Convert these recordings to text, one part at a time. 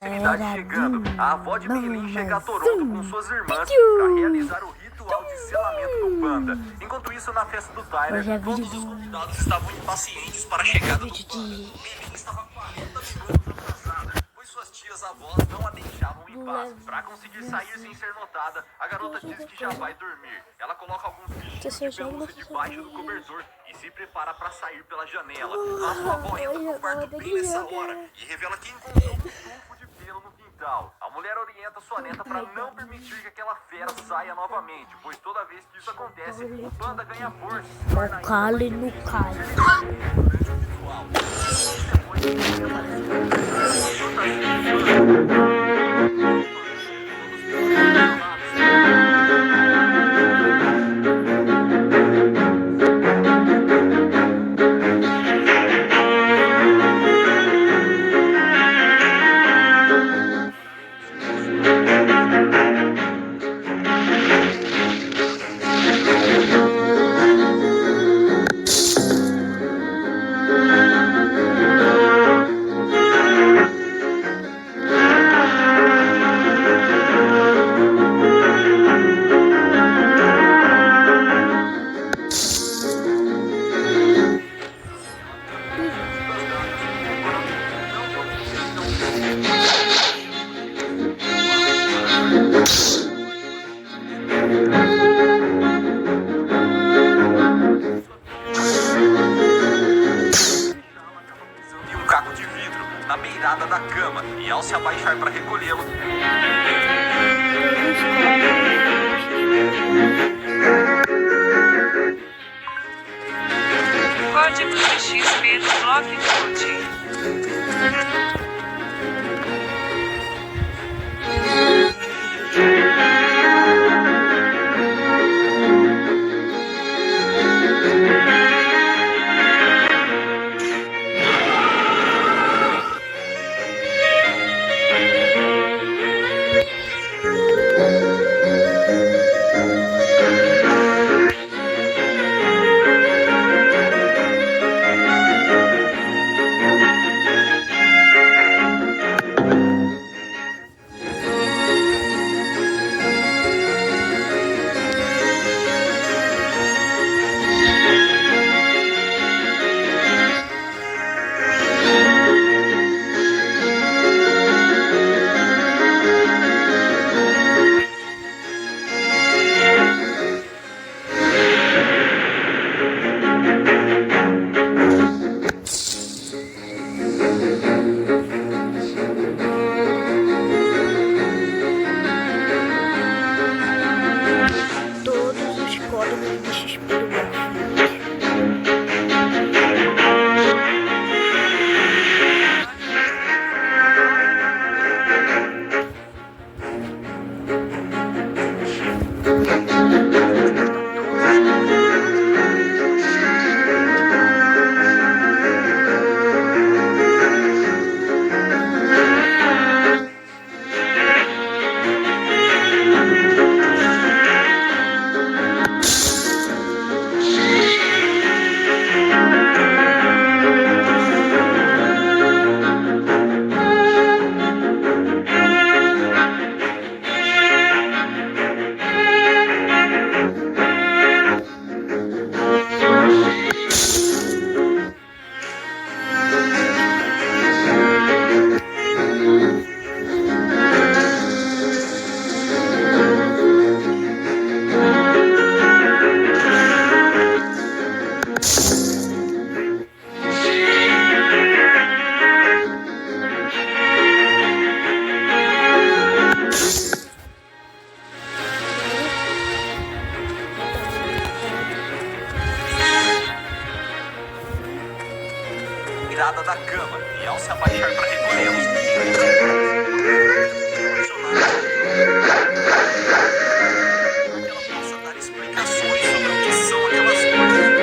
oportunidade chegando. A avó de Meilin chega a Toronto com suas irmãs para realizar o ritual de selamento do panda. Enquanto isso, na festa do Tyler, todos os convidados estavam impacientes para a chegada do panda. Meilin estava 40 minutos atrasada, pois suas tias-avós não a deixavam em paz. Para conseguir sair sem ser notada, a garota diz que já vai dormir. Ela coloca alguns bichinhos de pelúcia debaixo do cobertor e se prepara para sair pela janela. Mas sua avó entra no quarto bem nessa hora e revela que encontrou um tufo de pelo no quintal. A mulher orienta sua neta para não permitir que aquela fera saia novamente, pois toda vez que isso acontece, o panda ganha força. No cale, no cale. Na beirada da cama, e ao se abaixar para recolhê-lo, Código de XP no Block Code. beirada da cama e ao se abaixar para recolhê-los, ela passa a dar explicações sobre o que são aquelas coisas.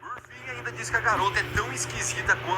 Por fim, ainda diz que a garota é tão esquisita quanto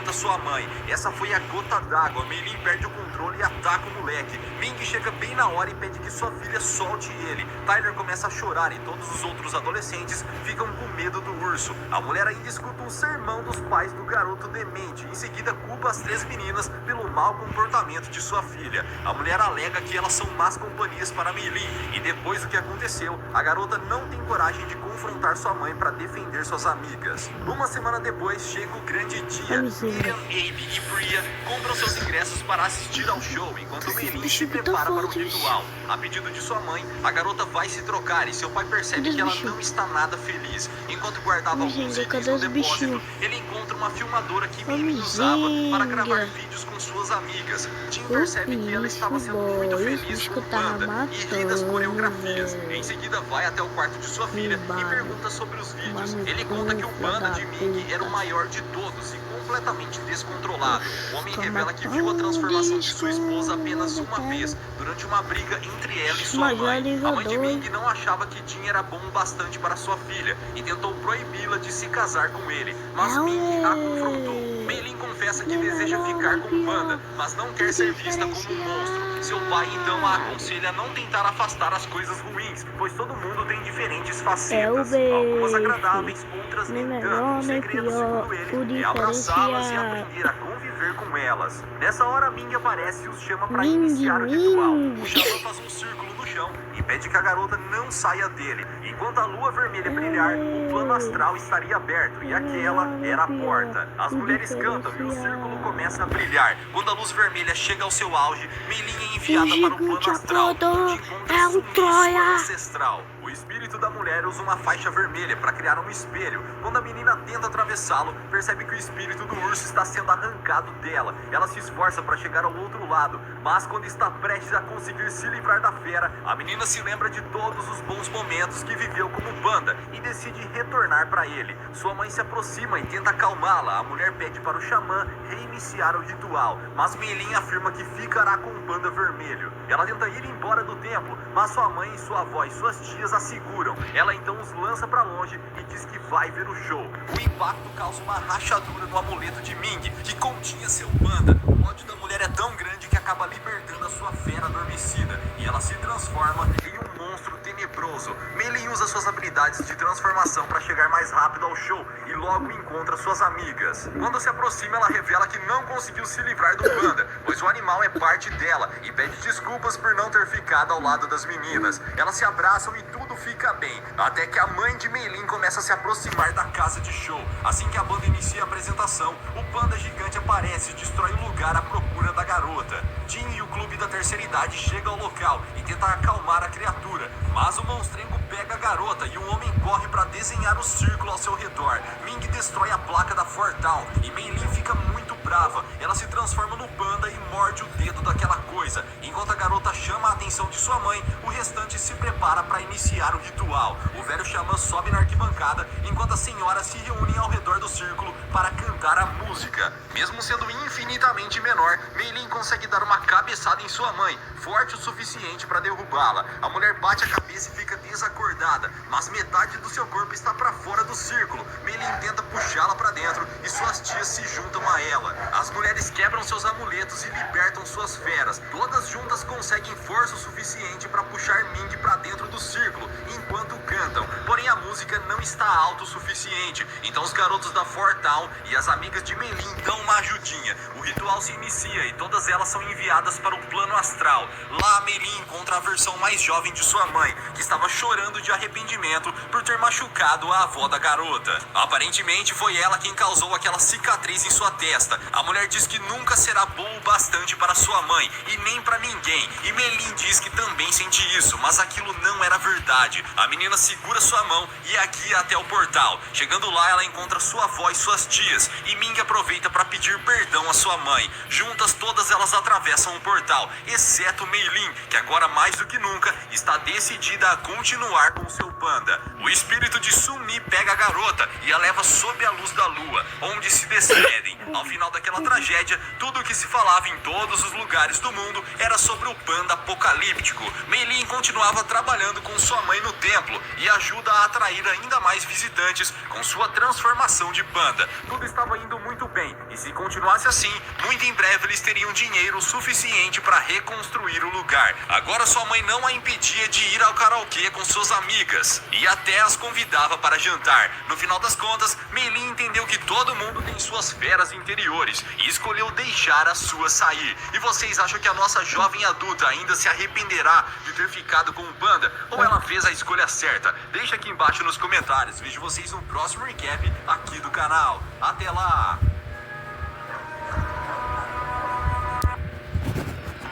poça d'água, Mei Lin perde o controle e ataca o moleque. Ming chega bem na hora e pede que sua filha solte ele. Tyler começa a chorar e todos os outros adolescentes ficam com medo do urso. A mulher ainda escuta um sermão dos pais do garoto demente. Em seguida, culpa as 3 meninas pelo mau comportamento de sua filha. A mulher alega que elas são más companhias para Mei Lin. E depois do que aconteceu, a garota não tem coragem de confrontar sua mãe para defender suas amigas. Uma semana depois, chega o grande dia. Miriam, Abe e Priya compram seus ingressos para assistir ao show, enquanto Mei Lin se prepara para o ritual. A pedido de sua mãe, a garota vai se trocar e seu pai percebe que ela não está nada feliz. Enquanto guardava alguns itens no depósito, ele encontra uma filmadora que Mei Lin usava para gravar vídeos com suas amigas. Tim percebe que ela estava sendo muito feliz com o panda e ri das coreografias. Em seguida, vai até o quarto de sua filha e pergunta sobre os vídeos. Ele conta que o panda de Ming era o maior de todos e completamente descontrolado. O homem revela que viu a transformação de sua esposa apenas uma vez, durante uma briga entre ela e sua mãe. A mãe de Ming não achava que Jin era bom o bastante para sua filha e tentou proibi-la de se casar com ele, mas Ming a confrontou. Mei Lin confessa que deseja ficar com o panda, mas não quer ser vista como um monstro. Seu pai então a aconselha a não tentar afastar as coisas ruins, pois todo mundo tem diferentes facetas, algumas agradáveis, outras nem tanto. O segredo, segundo ele, é abraçá-las e aprender a conviver com elas. Nessa hora, Ming aparece e os chama para iniciar o ritual. O xamã faz um círculo no chão e pede que a garota não saia dele. Enquanto a lua vermelha brilhar, o plano astral estaria aberto e aquela era a porta. As mulheres cantam e o círculo começa a brilhar. Quando a luz vermelha chega ao seu auge, Mei Lin é enviada para o plano astral, onde encontra sua ancestral. O espírito da mulher usa uma faixa vermelha para criar um espelho. Quando a menina tenta atravessá-lo, percebe que o espírito do urso está sendo arrancado dela. Ela se esforça para chegar ao outro lado, mas quando está prestes a conseguir se livrar da fera, a menina se lembra de todos os bons momentos que viveu como panda e decide retornar para ele. Sua mãe se aproxima e tenta acalmá-la. A mulher pede para o xamã reiniciar o ritual, mas Mei Lin afirma que ficará com o panda vermelho. Ela tenta ir embora do templo, mas sua mãe, sua avó e suas tias a seguram. Ela então os lança para longe e diz que vai ver o show. O impacto causa uma rachadura no amuleto de Ming, que continha seu panda. O ódio da mulher é tão grande que acaba libertando a sua fera adormecida e ela se transforma em um monstro tenebroso. Mei Lin usa suas habilidades de transformação para chegar mais rápido ao show e logo encontra suas amigas. Quando se aproxima, ela revela que não conseguiu se livrar do panda, pois o animal é parte dela, e pede desculpas por não ter ficado ao lado das meninas. Elas se abraçam e tudo fica bem, até que a mãe de Mei Lin começa a se aproximar da casa de show. Assim que a banda inicia a apresentação, o panda gigante aparece e destrói o lugar à procura da garota. Jin e o clube da terceira idade chegam ao local e tentam acalmar a criatura, mas o monstrengo pega a garota e um homem corre para desenhar o círculo ao seu redor. Ming destrói a placa da Fortown e Mei Lin fica muito brava. Ela se transforma no panda e morde o dedo daquela coisa. Enquanto a garota chama a atenção de sua mãe, o restante se prepara para iniciar o ritual. O velho xamã sobe na arquibancada, enquanto as senhoras se reúnem ao redor do círculo para cantar a música. Mesmo sendo infinitamente menor, Mei Lin consegue dar uma cabeçada em sua mãe, forte o suficiente para derrubá-la. A mulher bate a cabeça e fica desacordada, mas metade do seu corpo está para fora do círculo. Mei Lin tenta puxá-la para dentro e suas tias se juntam a ela. As mulheres quebram seus amuletos e libertam suas feras. Todas juntas conseguem força o suficiente para puxar Ming para dentro do círculo, enquanto cantam. Porém, a música não está alta o suficiente. Então os garotos da Fortown e as amigas de Mei Lin dão uma ajudinha. O ritual se inicia e todas elas são enviadas para o plano astral. Lá, Mei Lin encontra a versão mais jovem de sua mãe, que estava chorando de arrependimento por ter machucado a avó da garota. Aparentemente, foi ela quem causou aquela cicatriz em sua testa. A mulher diz que nunca será boa o bastante para sua mãe e nem para ninguém. E Mei Lin diz que também sente isso, mas aquilo não era verdade. A menina segura sua mão e a guia até o portal. Chegando lá, ela encontra sua avó e suas tias, e Ming aproveita para pedir perdão à sua mãe. Juntas, todas elas atravessam o portal, exceto Mei Lin, que agora mais do que nunca está decidida a continuar com seu panda. O espírito de Sun Mi pega a garota e a leva sob a luz da lua, onde se despedem. Ao final da daquela tragédia, tudo o que se falava em todos os lugares do mundo era sobre o panda apocalíptico. Meilin continuava trabalhando com sua mãe no templo e ajuda a atrair ainda mais visitantes com sua transformação de panda. Tudo estava indo muito bem e se continuasse assim, muito em breve eles teriam dinheiro suficiente para reconstruir o lugar. Agora sua mãe não a impedia de ir ao karaokê com suas amigas e até as convidava para jantar. No final das contas, Meilin entendeu que todo mundo tem suas feras interiores e escolheu deixar a sua sair. E vocês acham que a nossa jovem adulta ainda se arrependerá de ter ficado com o panda? Ou ela fez a escolha certa? Deixa aqui embaixo nos comentários. Vejo vocês no próximo recap aqui do canal. Até lá!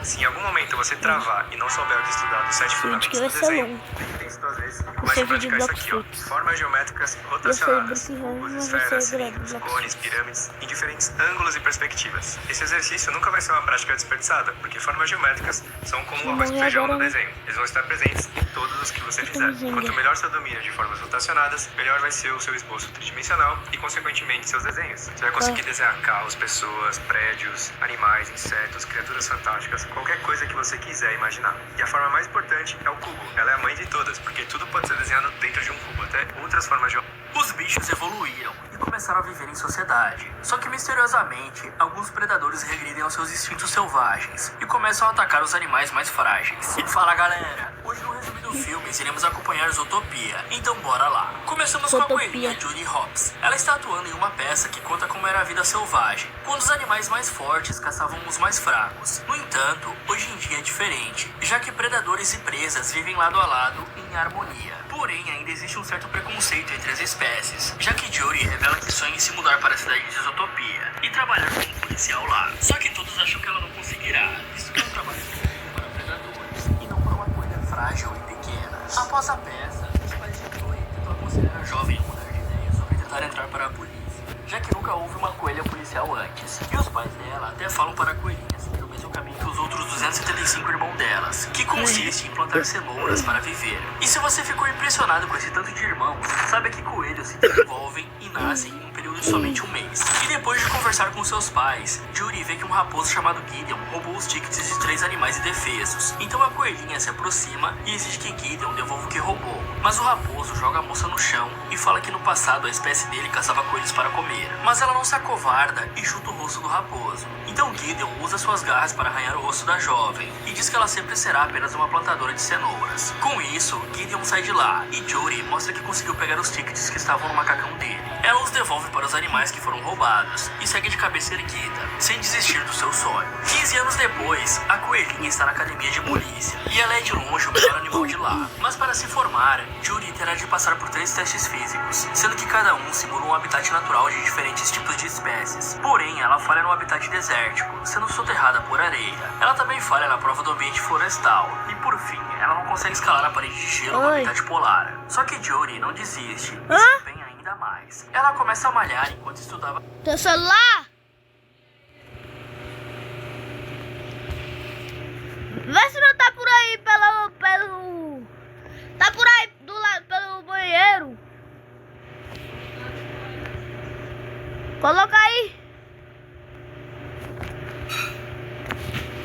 Se em algum momento você travar e não souber o que estudar dos 7 fundamentos do desenho, pense duas vezes e comece a praticar isso aqui, ó. Formas geométricas rotacionadas, cubos, esferas, cilindros, cones, pirâmides, em diferentes ângulos e perspectivas. Esse exercício nunca vai ser uma prática desperdiçada, porque formas geométricas são como o arroz e feijão no desenho. Eles vão estar presentes em todos os que você fizer. Quanto melhor seu domínio de formas rotacionadas, melhor vai ser o seu esboço tridimensional e, consequentemente, seus desenhos. Você vai conseguir desenhar carros, pessoas, prédios, animais, insetos, criaturas fantásticas, qualquer coisa que você quiser imaginar. E a forma mais importante é o cubo. Ela é a mãe de todas, porque tudo pode ser desenhado dentro de um cubo, até outras formas de... Os bichos evoluíram e começaram a viver em sociedade. Só que, misteriosamente, alguns predadores regridem aos seus instintos selvagens e começam a atacar os animais mais frágeis. Fala, galera! Hoje, no resumo do filme, iremos acompanhar Zootopia. Então, bora lá. Começamos com a coelhinha Judy Hopps. Ela está atuando em uma peça que conta como era a vida selvagem, quando os animais mais fortes caçavam os mais fracos. No entanto, hoje em dia é diferente, já que predadores e presas vivem lado a lado em harmonia. Porém, ainda existe um certo preconceito entre as espécies, já que Jory revela que sonha em se mudar para a cidade de Zootopia e trabalhar como policial lá. Só que todos acham que ela não conseguirá, visto que é um trabalho específico para predadores e não para uma coelha frágil e pequena. Após a peça, os pais de Jory tentam aconselhar a jovem a mudar de ideia sobre tentar entrar para a polícia, já que nunca houve uma coelha policial antes. E os pais dela até falam para a coelhinha seguir o mesmo caminho que os outros 275 irmãos delas, que consiste em plantar cenouras para viver. E se você ficou impressionado com esse tanto de irmãos, saiba que coelhos se desenvolvem e nascem em um período de somente um mês. E depois de conversar com seus pais, Judy vê que um raposo chamado Gideon roubou os tickets de 3 animais indefesos. Então a coelhinha se aproxima e exige que Gideon devolva o que roubou. Mas o raposo joga a moça no chão e fala que no passado a espécie dele caçava coelhos para comer. Mas ela não se acovarda e chuta o rosto do raposo. Então Gideon usa suas garras para arranhar o rosto da jovem e diz que ela sempre será apenas uma plantadora de cenouras. Com isso, Gideon sai de lá e Jory mostra que conseguiu pegar os tickets que estavam no macacão dele. Ela os devolve para os animais que foram roubados e segue de cabeça erguida, sem desistir do seu sonho. 15 anos depois, a coelhinha está na academia de polícia e ela é de longe o melhor animal de lá. Mas para se formar, Jory terá de passar por 3 testes físicos, sendo que cada um simula um habitat natural de diferentes tipos de espécies. Porém, ela falha no habitat desértico, sendo soterrada por areia. Ela também falha na prova do ambiente florestal e, por fim, ela não consegue escalar a parede de gelo no habitat polar. Só que Jory não desiste e se empenha ainda mais. Ela começa a malhar enquanto estudava. Teu celular? Vê se não tá por aí pelo... Tá por aí do lado, pelo banheiro. Coloca aí.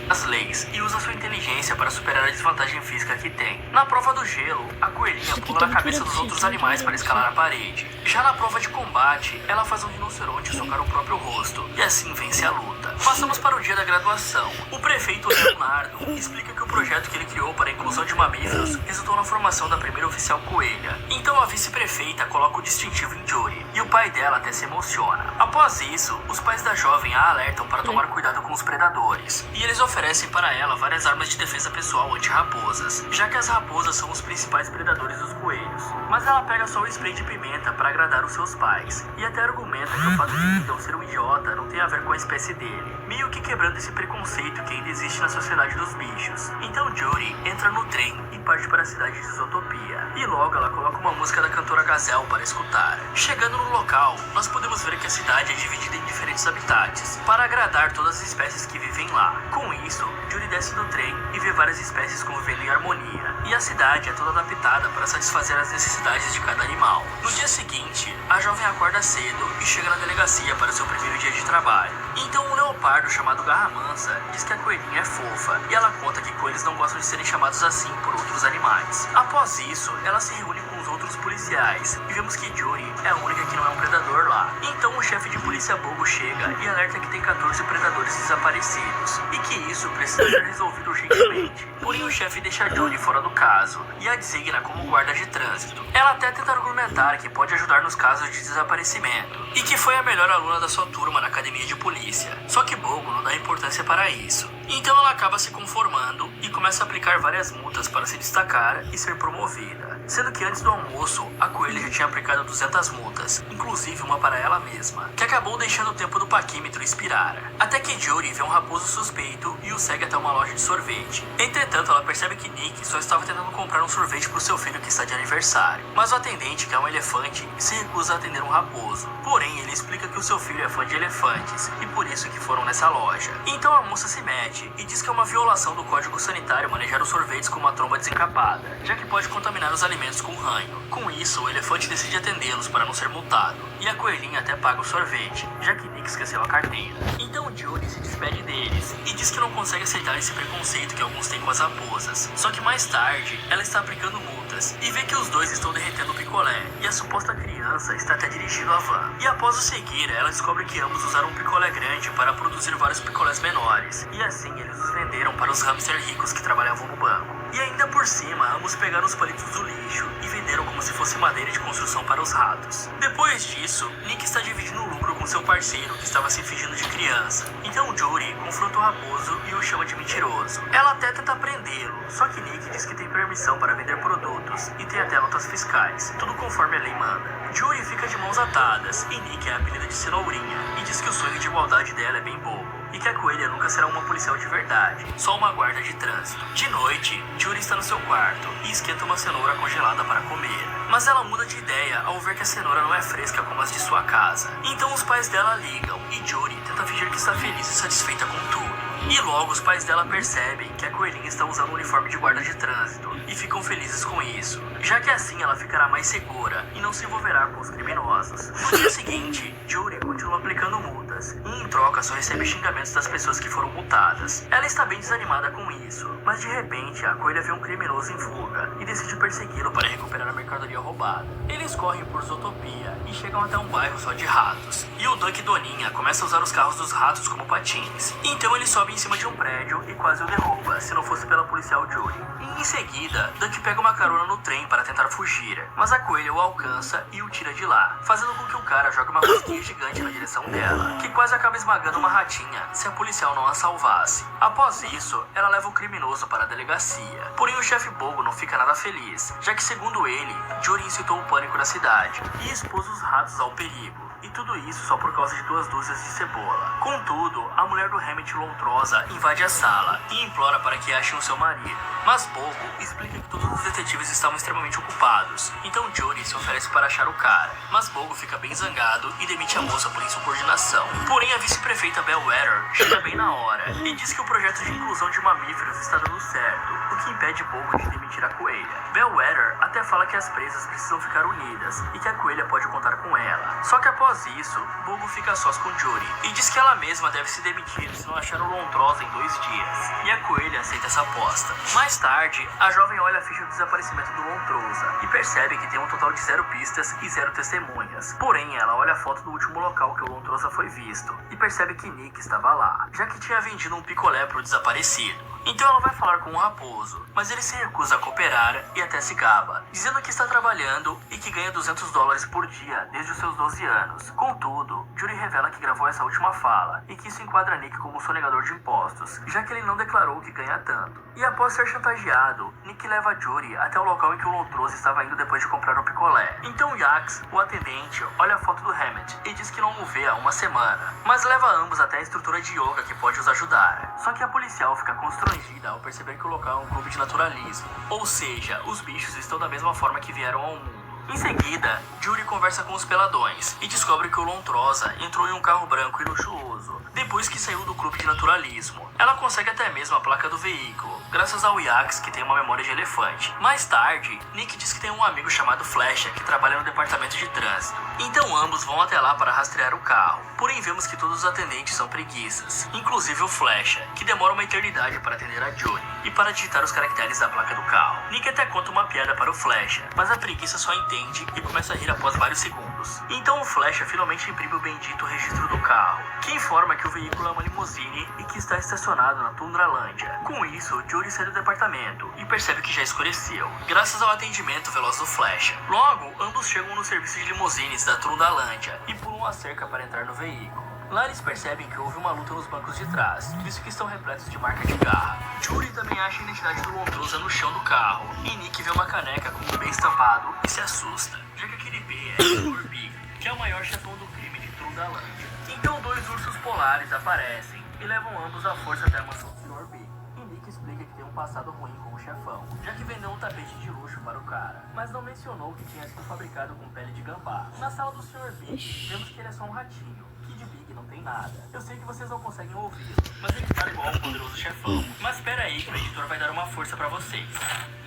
As leis e usa sua inteligência para superar a desvantagem física que tem. Na prova do gelo, a coelhinha pula na cabeça dos outros animais para escalar a parede. Já na prova de combate, ela faz um rinoceronte socar o próprio rosto e assim vence a luta. Passamos para o dia da graduação. O prefeito Leonardo explica que o projeto que ele criou para a inclusão de mamíferos resultou na formação da primeira oficial coelha. Então a vice-prefeita coloca o distintivo em Jory e o pai dela até se emociona. Após isso, os pais da jovem a alertam para tomar cuidado com os predadores e eles oferecem para ela várias armas de defesa pessoal anti-raposas, já que as raposas são os principais predadores dos coelhos. Mas ela pega só o spray de pimenta para agradar os seus pais, e até argumenta que o fato de Gideon ser um idiota não tem a ver com a espécie dele. meio que quebrando esse preconceito que ainda existe na sociedade dos bichos. Então Juri entra no trem e parte para a cidade de Zootopia. E logo ela coloca uma música da cantora Gazelle para escutar. Chegando no local, nós podemos ver que a cidade é dividida em diferentes habitats, para agradar todas as espécies que vivem lá. Com isso, Juri desce do trem e vê várias espécies convivendo em harmonia. E a cidade é toda adaptada para satisfazer as necessidades de cada animal. No dia seguinte, a jovem acorda cedo e chega na delegacia para seu primeiro dia de trabalho. Então um leopardo chamado Garra Mansa diz que a coelhinha é fofa e ela conta que coelhos não gostam de serem chamados assim por outros animais. Após isso, ela se reúne com os outros policiais e vemos que Juri é a única que não é um predador lá. Então o chefe de polícia Bobo chega e alerta que tem 14 predadores desaparecidos e que isso precisa ser resolvido urgentemente. Porém o chefe deixa Juri fora do caso e a designa como guarda de trânsito. Ela até tenta argumentar que pode ajudar nos casos de desaparecimento e que foi a melhor aluna da sua turma na academia de polícia. Só que Bobo não dá importância para isso. Então ela acaba se conformando e começa a aplicar várias multas para se destacar e ser promovida. Sendo que antes do almoço, a coelha já tinha aplicado 200 multas, inclusive uma para ela mesma, que acabou deixando o tempo do paquímetro expirar. Até que Juri vê um raposo suspeito e o segue até uma loja de sorvete. Entretanto, ela percebe que Nick só estava tentando comprar um sorvete para o seu filho que está de aniversário. Mas o atendente, que é um elefante, se recusa a atender um raposo. Porém, ele explica que o seu filho é fã de elefantes e por isso que foram nessa loja. Então a moça se mete e diz que é uma violação do código sanitário manejar os sorvetes com uma tromba desencapada, já que pode contaminar os alimentos com ranho. Com isso, o elefante decide atendê-los para não ser multado, e a coelhinha até paga o sorvete, já que Nick esqueceu a carteira. Então Juri se despede deles e diz que não consegue aceitar esse preconceito que alguns têm com as raposas. Só que mais tarde, ela está aplicando multas e vê que os dois estão derretendo o picolé, e a suposta criança está até dirigindo a van. E após o seguir, ela descobre que ambos usaram um picolé grande para produzir vários picolés menores, e assim eles os venderam para os hamster ricos que trabalhavam no banco. E ainda por cima, ambos pegaram os palitos do lixo e venderam como se fosse madeira de construção para os ratos. Depois disso, Nick está dividindo o lucro com seu parceiro, que estava se fingindo de criança. Então Juri confronta o raposo e o chama de mentiroso. Ela até tenta prendê-lo, só que Nick diz que tem permissão para vender produtos e tem até notas fiscais, tudo conforme a lei manda. Juri fica de mãos atadas e Nick é apelida de Cenourinha e diz que o sonho de igualdade dela é bem bobo e que a coelha nunca será uma policial de verdade, só uma guarda de trânsito. De noite, Juri está no seu quarto e esquenta uma cenoura congelada para comer. Mas ela muda de ideia ao ver que a cenoura não é fresca como as de sua casa. Então os pais dela ligam e Juri tenta fingir que está feliz e satisfeita com tudo. E logo os pais dela percebem que a coelhinha está usando um uniforme de guarda de trânsito e ficam felizes com isso, já que assim ela ficará mais segura e não se envolverá com os criminosos. No dia seguinte, Juri continua aplicando multas e em troca só recebe xingamentos das pessoas que foram multadas. Ela está bem desanimada com isso, mas de repente a coelha vê um criminoso em fuga e decide persegui-lo para recuperar a mercadoria roubada. Eles correm por Zootopia e chegam até um bairro só de ratos. E o Duck e Doninha começam a usar os carros dos ratos como patins. Então ele sobe em cima de um prédio e quase o derruba, se não fosse pela policial Juri. E em seguida, Duck pega uma carona no trem para tentar fugir, mas a coelha o alcança e o tira de lá, fazendo com que o cara jogue uma rosquinha gigante na direção dela, que quase acaba esmagando uma ratinha se a policial não a salvasse. Após isso, ela leva o criminoso para a delegacia. Porém o chefe Bobo não fica nada feliz, já que segundo ele, Juri incitou o pânico na cidade e expôs os ratos ao perigo. E tudo isso só por causa de 2 dúzias de cebola. Contudo, a mulher do Hammett Lontrosa invade a sala e implora para que achem o seu marido. Mas Bobo explica que todos os detetives estavam extremamente ocupados. Então Juri se oferece para achar o cara. Mas Bobo fica bem zangado e demite a moça por insubordinação. Porém, a vice-prefeita Bellwether chega bem na hora e diz que o projeto de inclusão de mamíferos está dando certo, o que impede Bobo de demitir a coelha. Bellwether até fala que as presas precisam ficar unidas e que a coelha pode contar com ela. Só que após isso, Bobo fica a sós com Juri e diz que ela mesma deve se demitir se não achar o Lontrosa em 2 dias. E a coelha aceita essa aposta. Mais tarde, a jovem olha a ficha do desaparecimento do Lontrosa e percebe que tem um total de 0 pistas e 0 testemunhas. Porém, ela olha a foto do último local que o Lontrosa foi visto e percebe que Nick estava lá, já que tinha vendido um picolé para o desaparecido. Então ela vai falar com o raposo, mas ele se recusa a cooperar e até se gaba, dizendo que está trabalhando e que ganha $200 por dia desde os seus 12 anos. Contudo, Judy revela que gravou essa última fala e que isso enquadra Nick como sonegador de impostos, já que ele não declarou que ganha tanto. E após ser chantageado, Nick leva Judy até o local em que o Lontroso estava indo depois de comprar o picolé. Então Yax, o atendente, olha a foto do Hammett e diz que não o vê há uma semana, mas leva ambos até a estrutura de yoga que pode os ajudar. Só que a policial fica constrangida ao perceber que o local é um clube de naturalismo, ou seja, os bichos estão da mesma forma que vieram ao mundo. Em seguida, Judy conversa com os peladões e descobre que o Lontrosa entrou em um carro branco e luxuoso, depois que saiu do clube de naturalismo. Ela consegue até mesmo a placa do veículo, graças ao Yax, que tem uma memória de elefante. Mais tarde, Nick diz que tem um amigo chamado Flecha, que trabalha no departamento de trânsito. Então ambos vão até lá para rastrear o carro. Porém vemos que todos os atendentes são preguiças, inclusive o Flecha, que demora uma eternidade para atender a Judy e para digitar os caracteres da placa do carro. Nick até conta uma piada para o Flecha, mas a preguiça só entende e começa a rir após vários segundos. Então o Flecha finalmente imprime o bendito registro do carro, que informa que o veículo é uma limusine e que está estacionado na Tundralândia. Com isso, Judy sai do departamento e percebe que já escureceu, graças ao atendimento veloz do Flecha. Logo, ambos chegam no serviço de limusines da Tundralândia e pulam a cerca para entrar no veículo. Lá eles percebem que houve uma luta nos bancos de trás, visto que estão repletos de marca de garra. Judy também acha a identidade do Lontrosa no chão do carro, e Nick vê uma caneca com um B estampado e se assusta, já que aquele B é o Sr. Big, que é o maior chefão do crime de Tundralândia. Então dois ursos polares aparecem e levam ambos à força até a mansão do Sr. Big. E Nick explica que tem um passado ruim com o chefão, já que vendeu um tapete de luxo para o cara, mas não mencionou que tinha sido fabricado com pele de gambá. Na sala do Sr. Big, vemos que ele é só um ratinho, que de Big não tem nada. Eu sei que vocês não conseguem ouvir, mas ele fala igual ao poderoso chefão. Mas espera aí que o editor vai dar uma força pra vocês.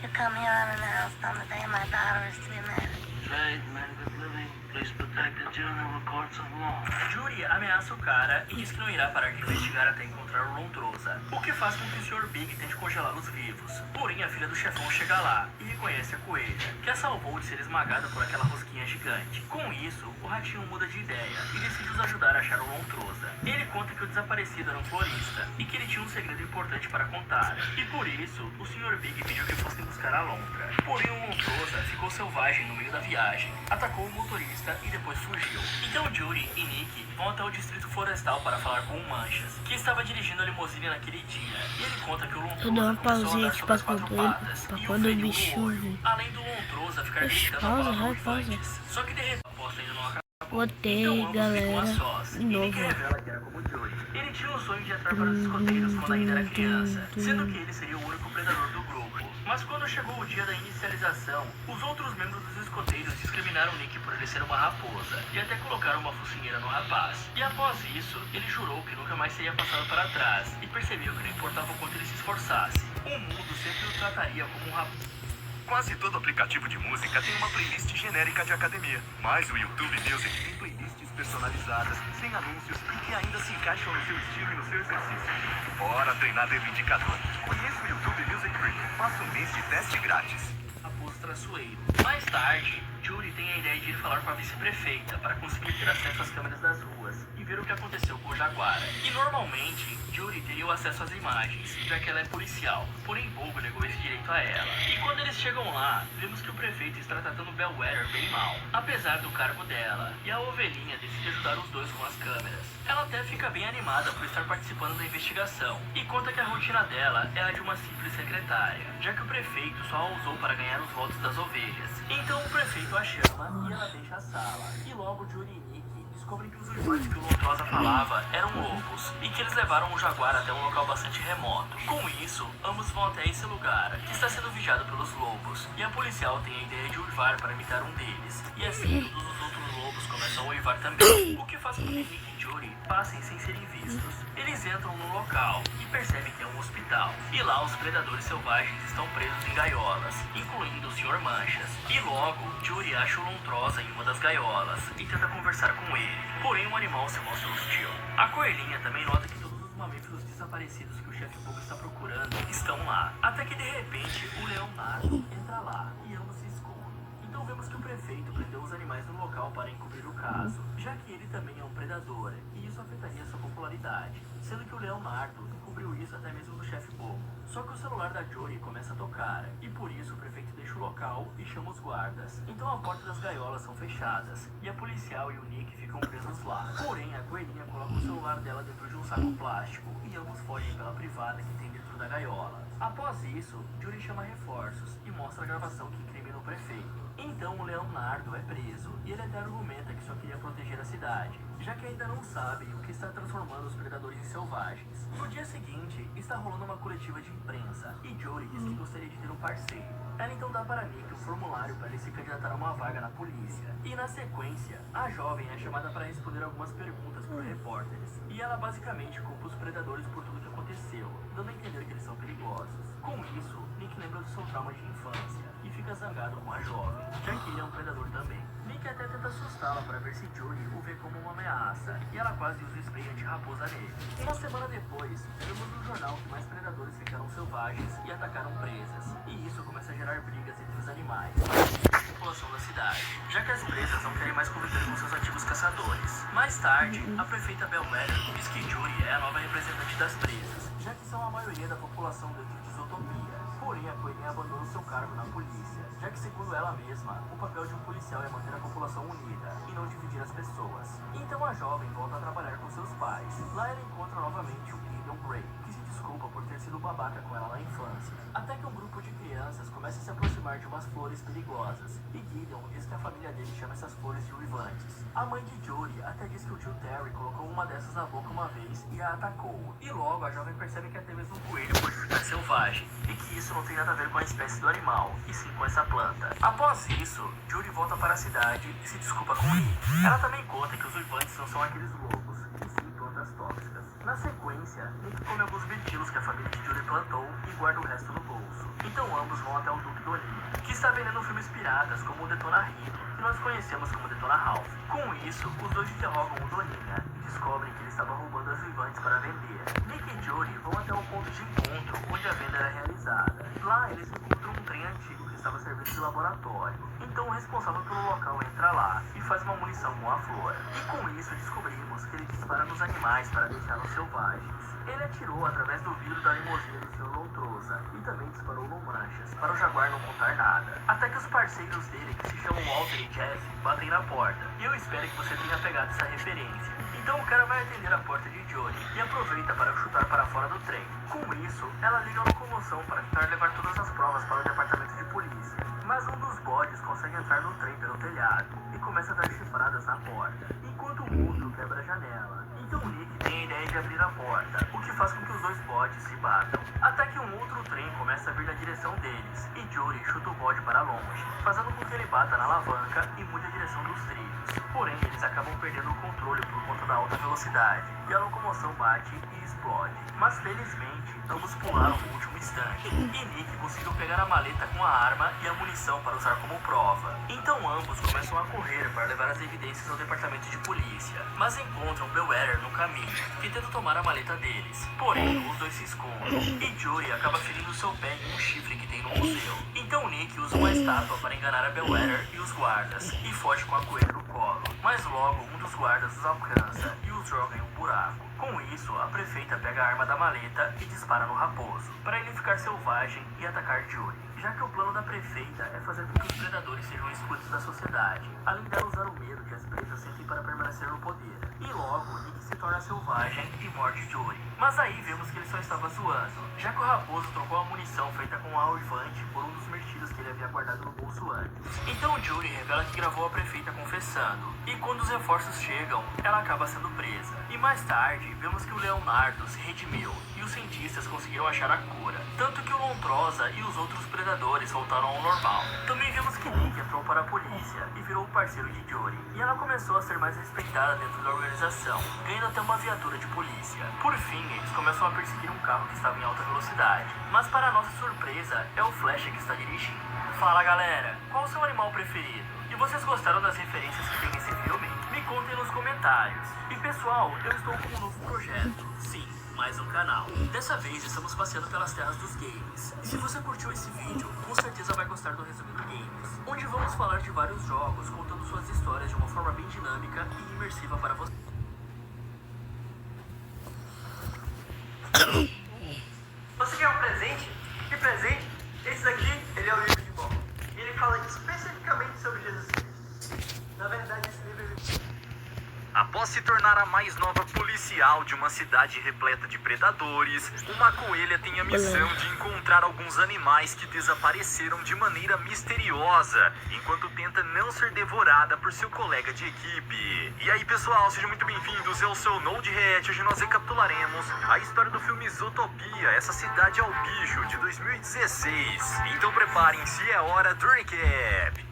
You come here unannounced on the day my daughter is to be married. Trade, man, good living. Please protect the children with courts of law. Judy ameaça o cara e diz que não irá parar de investigar até encontrar o Lontrosa, o que faz com que o Sr. Big tente congelá-los vivos. Porém, a filha do chefão chega lá e reconhece a coelha, que a salvou de ser esmagada por aquela rosquinha gigante. Com isso, o ratinho muda de ideia e decide os ajudar a achar o Lontrosa. Ele conta que o desaparecido era um florista e que ele tinha um segredo importante para contar. E por isso, o Sr. Big pediu que fossem buscar a lontra. Porém, o Lontrosa ficou selvagem no meio da viagem, atacou o motorista e depois fugiu. Então Judy e Nick vão até o distrito florestal para falar com o Manchas, que estava dirigindo a limusine naquele dia. E ele conta que o Lontrosa começou a andar sobre as quatro patas e o feriu no olho, além do Lontrosa ficar gritando a palavra uivantes. Só que de repente a aposta ainda não acabou. Botei, galera, de novo. Revela que era como Judy. Ele tinha o sonho de entrar para os escoteiros quando ainda era criança, sendo que ele seria o único predador do grupo. Mas quando chegou o dia da inicialização, os outros membros dos escoteiros discriminaram Nick por ele ser uma raposa e até colocaram uma focinheira no rapaz. E após isso, ele jurou que nunca mais seria passado para trás e percebeu que não importava o quanto ele se esforçasse, o mundo sempre o trataria como um raposo. Quase todo aplicativo de música tem uma playlist genérica de academia, mas o YouTube Music tem playlists personalizadas, sem anúncios e que ainda se encaixam no seu estilo e no seu exercício. Bora treinar reivindicador. Conheça o YouTube Music Free. Faça um mês de teste grátis. Raposo traiçoeiro. Mais tarde, Judy tem a ideia de ir falar com a vice-prefeita para conseguir ter acesso às câmeras das ruas e ver o que aconteceu com o Jaguara. E normalmente, Judy teria o acesso às imagens, já que ela é policial, porém Bogo negou esse direito a ela. E quando eles chegam lá, vemos que o prefeito está tratando Bellwether bem mal, apesar do cargo dela, e a ovelhinha decide ajudar os dois com as câmeras. Ela até fica bem animada por estar participando da investigação, e conta que a rotina dela é a de uma simples secretária, já que o prefeito só a usou para ganhar os votos das ovelhas. Então o prefeito a chama e ela deixa a sala, e logo Judy e Nick descobrem que os uivantes que o Lontrosa falava eram lobos e que eles levaram o Jaguar até um local bastante remoto. Com isso, ambos vão até esse lugar, que está sendo vigiado pelos lobos, e a policial tem a ideia de uivar para imitar um deles, e assim todos os outros lobos começam a uivar também, o que faz com que Nick e Judy passem sem serem vistos. Eles entram no local e percebem que é um hospital, e lá os predadores selvagens estão presos em gaiolas, incluindo o Sr. Manchas. E logo, Judy acha o Lontrosa em uma das gaiolas e tenta conversar com ele, porém o animal se mostra hostil. A coelhinha também nota que todos os mamíferos desaparecidos que o chefe Bogo está procurando estão lá, até que de repente o Leonardo entra lá e ambos se escondem. Então vemos que o prefeito prendeu os animais no local para encobrir o caso, já que ele também é um predador e isso afetaria sua popularidade, sendo que o Leonardo encobriu isso até mesmo do chefe Bogo. Só que o celular da Jory começa a tocar, e por isso o prefeito deixa o local e chama os guardas. Então a porta das gaiolas são fechadas, e a policial e o Nick ficam presos lá. Porém, a coelhinha coloca o celular dela dentro de um saco plástico, e ambos fogem pela privada que tem dentro da gaiola. Após isso, Jory chama reforços e mostra a gravação que incrimina o prefeito. Então o Leonardo é preso, e ele até argumenta que só queria proteger a cidade, já que ainda não sabem o que está transformando os predadores em selvagens. No dia seguinte, está rolando uma coletiva de imprensa, e Jory diz que gostaria de ter um parceiro. Ela então dá para Nick um formulário para ele se candidatar a uma vaga na polícia. E na sequência, a jovem é chamada para responder algumas perguntas por repórteres, e ela basicamente culpa os predadores por tudo que aconteceu, dando a entender que eles são perigosos. Com isso, Nick lembra do seu trauma de infância e fica zangado com a jovem, já que ele é um predador também. Nick até tenta assustá-la para ver se Jory o vê como uma ameaça, e ela quase usa o spray anti-raposa nele. Uma semana depois, vemos no jornal que mais predadores ficaram selvagens e atacaram presas, e isso começa a gerar brigas entre os animais e a população da cidade, já que as presas não querem mais conviver com seus antigos caçadores. Mais tarde, a prefeita Bellwether diz que Jory é a nova representante das presas, já que são a maioria da população dentro de Zootopia. Porém, a coelhinha abandona o seu cargo na polícia, já que, segundo ela mesma, o papel de um policial é manter a população unida e não dividir as pessoas. Então a jovem volta a trabalhar com seus pais. Lá ela encontra novamente o Gideon Gray, que se desculpa por ter sido babaca com ela na infância. Até que um grupo de crianças começa a se aproximar de umas flores perigosas, e Gideon diz que a família dele chama essas flores de uivantes. A mãe de Jory até diz que o tio Terry colocou uma dessas na boca uma vez e a atacou. E logo a jovem percebe que até mesmo um coelho pode ficar selvagem, e que isso não tem nada a ver com a espécie do animal, e sim com essa planta. Após isso, Jory volta para a cidade e se desculpa com Nick. Ela também conta que os uivantes não são aqueles lobos, e sim plantas tóxicas. Na sequência, Nick come alguns mirtilos que a família de Jory plantou e guarda o resto no bolso. Então ambos vão até o Duque Doninha, que está vendendo filmes piratas como o Detona Rino, que nós conhecemos como Detona Ralph. Com isso, os dois interrogam o Doninha e descobrem que ele estava roubando as uivantes para vender. Nick e Jory vão até o ponto de encontro onde a venda era realizada. Lá eles encontram um trem antigo que estava servindo de laboratório. Então o responsável pelo local entra lá e faz uma munição com a flor. E com isso descobrimos que ele dispara nos animais para deixá-los selvagens. Ele atirou através do vidro da limusine do Sr. Loutrosa e também disparou no manchas, para o jaguar não contar nada. Até que os parceiros dele, que se chamam Walter e Jeff, batem na porta. E eu espero que você tenha pegado essa referência. Então o cara vai atender a porta de Jory e aproveita para chutar para fora do trem. Com isso, ela liga a locomoção para tentar levar todas as provas para o departamento de polícia. Mas um dos bodes consegue entrar no trem pelo telhado e começa a dar chifradas na porta, enquanto o outro quebra a janela. Então o Nick tem a ideia de abrir a porta, o que faz com que os dois bodes se batam. Até que um outro trem começa a vir na direção deles, e Jory chuta o bode para longe, fazendo com que ele bata na alavanca e mude a direção dos trilhos. Porém, eles acabam perdendo o controle por conta da alta velocidade, e a locomoção bate e explode. Mas felizmente, ambos pularam no último instante, e Nick conseguiu pegar a maleta com a arma e a munição para usar como prova. Então ambos começam a correr para levar as evidências ao departamento de polícia, mas encontram Bellwether no caminho, que tenta tomar a maleta deles. Porém, os dois se escondem, e Jory acaba ferindo seu pé em um chifre que tem no museu. Então Nick usa uma estátua para enganar a Bellwether e os guardas, e foge com a coelha no colo. Mas logo, um dos guardas os alcança e os joga em um buraco. Com isso, a prefeita pega a arma da maleta e dispara no raposo, para ele ficar selvagem e atacar Jory, já que o plano da prefeita é fazer com que os predadores sejam excluídos da sociedade, além dela usar o medo que as presas sentem para permanecer no poder. E logo, Nick se torna selvagem e morde Jory. Mas aí vemos que ele só estava zoando, já que o raposo trocou a munição feita com a uivante por um dos mirtilos que ele havia guardado no bolso antes. Então Jory revela que gravou a prefeita confessando, e quando os reforços chegam, ela acaba sendo presa. E mais tarde, vemos que o Leonardo se redimiu e os cientistas conseguiram achar a cura, tanto que o Lontrosa e os outros predadores voltaram ao normal. Também vemos que Nick entrou para a polícia e virou o parceiro de Jory, e ela começou a ser mais respeitada dentro da organização, ganhando até uma viatura de polícia. Por fim, eles começam a perseguir um carro que estava em alta velocidade, mas para nossa surpresa, é o Flash que está dirigindo. Fala galera, qual o seu animal preferido? E vocês gostaram das referências que tem nesse filme? Me contem nos comentários. E pessoal, eu estou com um novo projeto. Sim, mais um canal. Dessa vez estamos passeando pelas terras dos games. E se você curtiu esse vídeo, com certeza vai gostar do Resumindo Games, onde vamos falar de vários jogos, contando suas histórias de uma forma bem dinâmica e imersiva para você. Você quer um presente? uma cidade repleta de predadores, uma coelha tem a missão de encontrar alguns animais que desapareceram de maneira misteriosa, enquanto tenta não ser devorada por seu colega de equipe. E aí, pessoal, sejam muito bem-vindos, eu sou o Node Red. Hoje nós recapitularemos a história do filme Zootopia, Essa Cidade é o Bicho, de 2016. Então preparem-se, é hora do recap.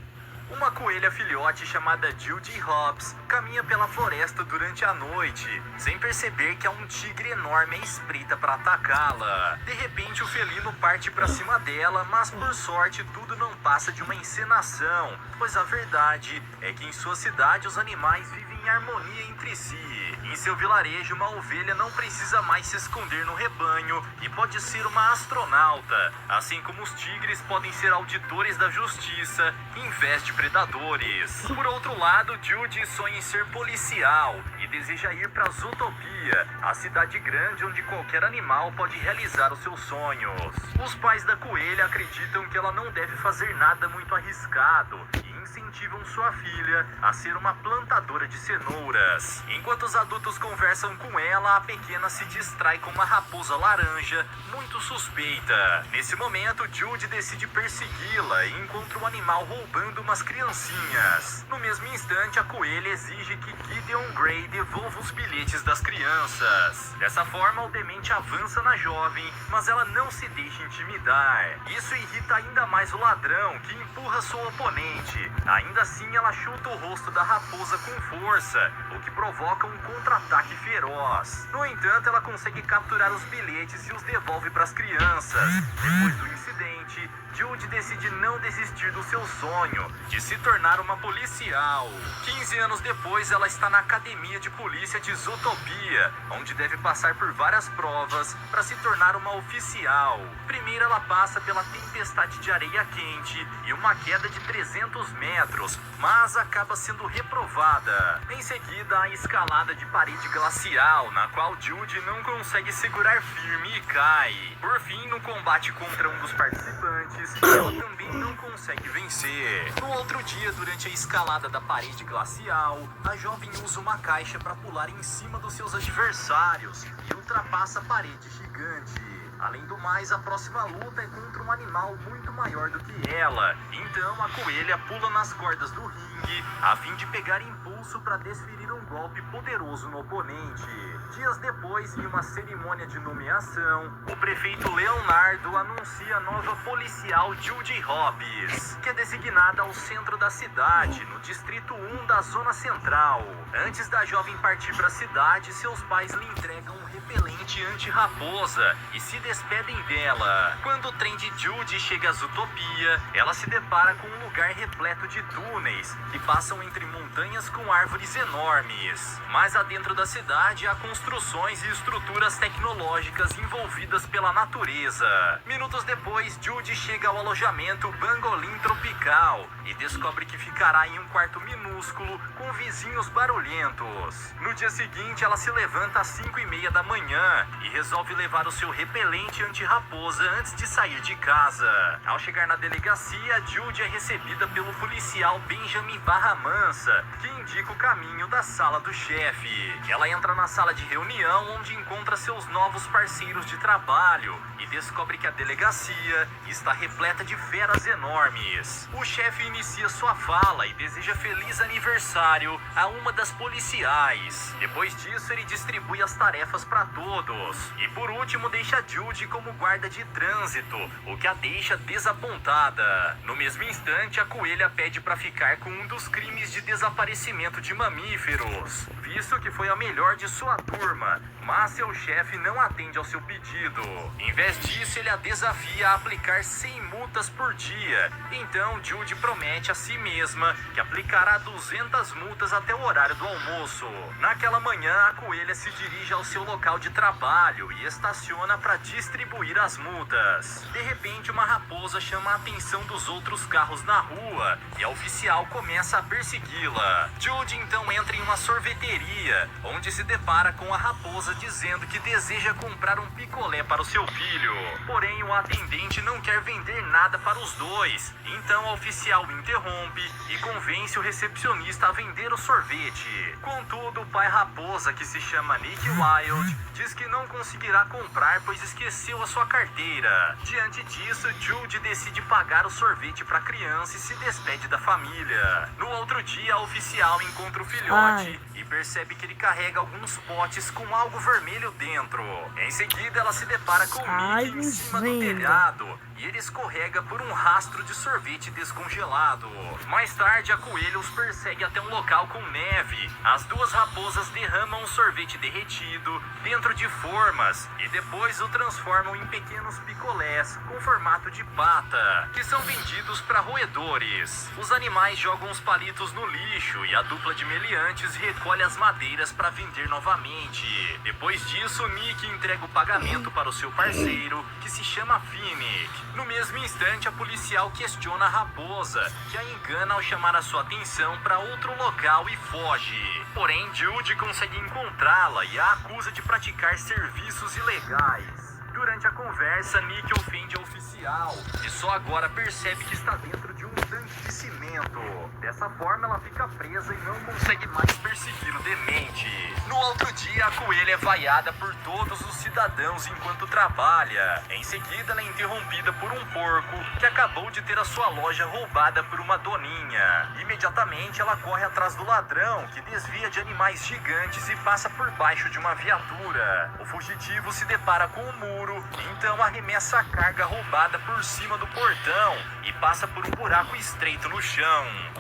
Uma coelha filhote chamada Judy Hopps caminha pela floresta durante a noite, sem perceber que há um tigre enorme à espreita para atacá-la. De repente, o felino parte para cima dela, mas por sorte tudo não passa de uma encenação, pois a verdade é que em sua cidade os animais vivem em harmonia entre si. Em seu vilarejo, uma ovelha não precisa mais se esconder no rebanho e pode ser uma astronauta, assim como os tigres podem ser auditores da justiça em vez de predadores. Por outro lado, Judy sonha em ser policial e deseja ir para Zootopia, a cidade grande onde qualquer animal pode realizar os seus sonhos. Os pais da coelha acreditam que ela não deve fazer nada muito arriscado e incentivam sua filha a ser uma plantadora de cenouras. Enquanto os adultos conversam com ela, a pequena se distrai com uma raposa laranja muito suspeita. Nesse momento, Judy decide persegui-la e encontra o animal roubando umas criancinhas. No mesmo instante, a coelha exige que Gideon Grey devolva os bilhetes das crianças. Dessa forma, o demente avança na jovem, mas ela não se deixa intimidar. Isso irrita ainda mais o ladrão, que empurra sua oponente. Ainda assim, ela chuta o rosto da raposa com força, o que provoca um contra-ataque feroz. No entanto, ela consegue capturar os bilhetes e os devolve para as crianças. Depois do incidente, Judy decide não desistir do seu sonho de se tornar uma policial. 15 anos depois, ela está na academia de polícia de Zootopia, onde deve passar por várias provas para se tornar uma oficial. Primeiro, ela passa pela tempestade de areia quente e uma queda de 300 metros, mas acaba sendo reprovada. Em seguida, a escalada de parede glacial, na qual Judy não consegue segurar firme e cai. Por fim, no combate contra um dos participantes, ela também não consegue vencer. No outro dia, durante a escalada da parede glacial, a jovem usa uma caixa para pular em cima dos seus adversários e ultrapassa a parede gigante. Além do mais, a próxima luta é contra um animal muito maior do que ela. Então, a coelha pula nas cordas do ringue a fim de pegar impulso para desferir um golpe poderoso no oponente. Dias depois, em uma cerimônia de nomeação, o prefeito Leonardo anuncia a nova policial Judy Hopps, que é designada ao centro da cidade, no distrito 1 da zona central. Antes da jovem partir para a cidade, seus pais lhe entregam um repelente anti-raposa e se despedem dela. Quando o trem de Judy chega a Zootopia, ela se depara com um lugar repleto de túneis que passam entre montanhas com árvores enormes. Mais adentro da cidade há construções e estruturas tecnológicas envolvidas pela natureza. Minutos depois, Judy chega ao alojamento Bangolim Tropical e descobre que ficará em um quarto minúsculo com vizinhos barulhentos. No dia seguinte, ela se levanta às 5:30 da manhã e resolve levar o seu repelente anti-raposa antes de sair de casa. Ao chegar na delegacia, Judy é recebida pelo policial Benjamin Barra Mansa, que indica o caminho da sala do chefe. Ela entra na sala de reunião, onde encontra seus novos parceiros de trabalho e descobre que a delegacia está repleta de feras enormes. O chefe inicia sua fala e deseja feliz aniversário a uma das policiais. Depois disso, ele distribui as tarefas para todos. E por último, deixa Judy como guarda de trânsito, o que a deixa desapontada. No mesmo instante, a coelha pede para ficar com um dos crimes de desaparecimento de mamíferos, visto que foi a melhor de sua turma, mas seu chefe não atende ao seu pedido. Em vez disso, ele a desafia a aplicar 100 multas por dia. Então, Judy promete a si mesma que aplicará 200 multas até o horário do almoço. Naquela manhã, a coelha se dirige ao seu local de trabalho e estaciona para distribuir as multas. De repente, uma raposa chama a atenção dos outros carros na rua e a oficial começa a persegui-la. Judy então entra em uma sorveteria, onde se depara com a raposa dizendo que deseja comprar um picolé para o seu filho. Porém, o atendente não quer vender nada para os dois. Então, a oficial interrompe e convence o recepcionista a vender o sorvete. Contudo, o pai raposa, que se chama Nick Wilde, diz que não conseguirá comprar pois esqueceu a sua carteira. Diante disso, Jude decide pagar o sorvete para a criança e se despede da família. No outro dia, a oficial encontra o filhote e percebe que ele carrega alguns potes com algo vermelho dentro. Em seguida, ela se depara com o Mickey em cima do telhado e ele escorrega por um rastro de sorvete descongelado. Mais tarde, a coelha os persegue até um local com neve. As duas raposas derramam o sorvete derretido dentro de formas e depois o transformam em pequenos picolés com formato de pata, que são vendidos para roedores. Os animais jogam os palitos no lixo e a dupla de meliantes recolhe as madeiras para vender novamente. Depois disso, Nick entrega o pagamento para o seu parceiro, que se chama Finnick. No mesmo instante, a policial questiona a raposa, que a engana ao chamar a sua atenção para outro local e foge. Porém, Jude consegue encontrá-la e a acusa de praticar serviços ilegais. Durante a conversa, Nick ofende a oficial, que só agora percebe que está dentro de um tanque de cimento. Dessa forma, ela fica presa e não consegue mais perseguir o demente. No outro dia, a coelha é vaiada por todos os cidadãos enquanto trabalha. Em seguida, ela é interrompida por um porco que acabou de ter a sua loja roubada por uma doninha. Imediatamente, ela corre atrás do ladrão, que desvia de animais gigantes e passa por baixo de uma viatura. O fugitivo se depara com o muro, então arremessa a carga roubada por cima do portão e passa por um buraco estreito no chão.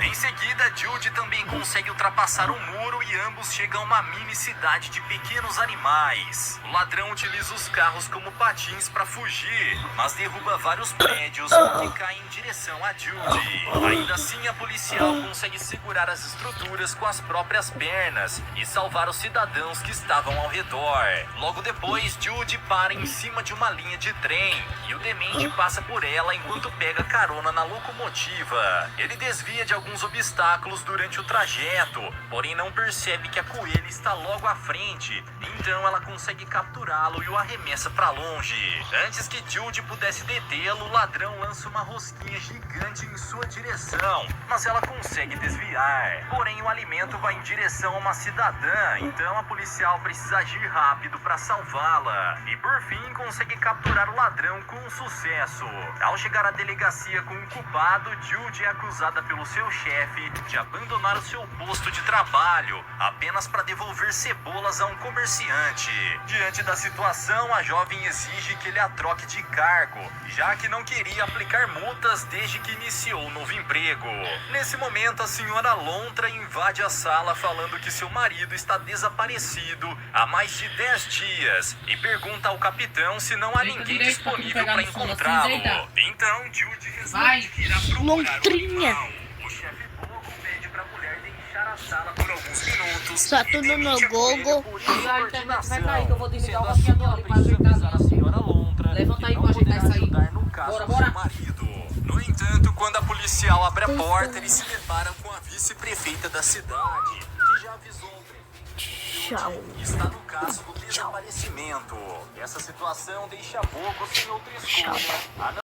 Em seguida, Jude também consegue ultrapassar o muro e ambos chegam a uma mini cidade de pequenos animais. O ladrão utiliza os carros como patins para fugir, mas derruba vários prédios que caem em direção a Jude. Ainda assim, a policial consegue segurar as estruturas com as próprias pernas e salvar os cidadãos que estavam ao redor. Logo depois, Jude para em cima de uma linha de trem e o demente passa por ela enquanto pega carona na locomotiva. Ele desvia de alguns obstáculos durante o trajeto, porém não percebe que a coelha está logo à frente, então ela consegue capturá-lo e o arremessa para longe. Antes que Jude pudesse detê-lo, o ladrão lança uma rosquinha gigante em sua direção, mas ela consegue desviar. Porém, o alimento vai em direção a uma cidadã, então a policial precisa agir rápido para salvá-la. E por fim, consegue capturar o ladrão com sucesso. Ao chegar à delegacia com o culpado, Jude é acusada pelo seu chefe de abandonar o seu posto de trabalho apenas para devolver cebolas a um comerciante. Diante da situação, a jovem exige que ele a troque de cargo, já que não queria aplicar multas desde que iniciou o novo emprego. Nesse momento, a senhora Lontra invade a sala falando que seu marido está desaparecido há mais de 10 dias e pergunta ao capitão se não há ninguém disponível para encontrá-lo. Então, Jude responde que irá procurar o irmão. O chefe Bogo pede para a mulher deixar a sala por alguns minutos. Só tudo no Google. A internet vai cair, que eu vou desligar o roteador ali para ajeitar. A senhora Lontra Levanta aí para ajeitar isso aí. no caso Bora, do bora. seu marido. No entanto, quando a policial abre a porta, eles se deparam com a vice-prefeita da cidade, que já avisou o prefeito que está no caso do desaparecimento. Essa situação deixa Bogo sem outra escolha, a